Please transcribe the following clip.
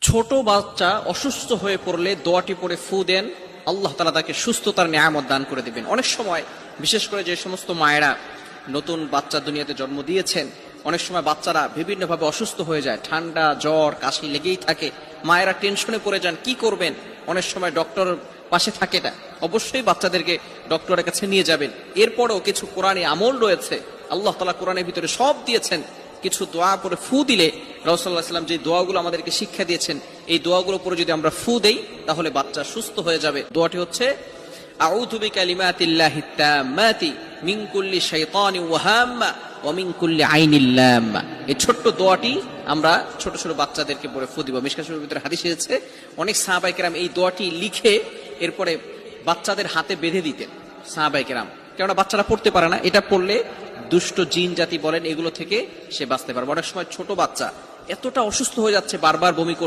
ছোট বাচ্চা অসুস্থ হয়ে পড়লে দোয়াটি পড়ে ফু দেন, আল্লাহ তাআলা তাকে সুস্থতার নিয়ামত দান করে দিবেন। অনেক সময় বিশেষ করে যে সমস্ত মায়েরা নতুন বাচ্চা দুনিয়াতে জন্ম দিয়েছেন, অনেক সময় বাচ্চারা বিভিন্নভাবে অসুস্থ হয়ে যায়, ঠান্ডা জ্বর কাশি লেগেই থাকে, মায়েরা টেনশনে পড়ে যান কি করবেন। অনেক সময় ডক্টর পাশে থাকে না, অবশ্যই বাচ্চাদেরকে ডক্টরের কাছে নিয়ে যাবেন। এরপরেও কিছু কোরআনী আমল রয়েছে, আল্লাহ তাআলা কোরআনের ভিতরে সব দিয়েছেন। কিছু দোয়া পরে ফু দিলে রাসূলুল্লাহ সাল্লাল্লাহু আলাইহি ওয়াসাল্লাম যে দোয়াগুলো আমাদেরকে শিক্ষা দিয়েছেন, এই দোয়াগুলো পরে যদি আমরা ফু দেই তাহলে বাচ্চা সুস্থ হয়ে যাবে। দোয়াটি হচ্ছে আউযু বিকালিমাতিল্লাহিত তাম্মাতি মিন কুল্লি শাইতানিন ওয়া হাম্মা ওয়া মিন কুল্লি আইনিল লাম্মা। এই ছোট্ট দোয়াটি আমরা ছোট ছোট বাচ্চাদেরকে পরে ফু দিব। মিশকাত শরীফের ভিতরে হাদিস এসেছে, অনেক সাহাবায়ে কেরাম এই দোয়াটি লিখে এরপরে বাচ্চাদের হাতে বেঁধে দিতেন সাহাবায়ে কেরাম, কেননা বাচ্চারা পড়তে পারে না, এটা পড়লে দুষ্ট জিন জাতি বলেন এগুলো থেকে সে বাঁচতে পারবে। অনেক সময় ছোট বাচ্চা এতটা অসুস্থ হয়ে যাচ্ছে, বারবার বমি করছে,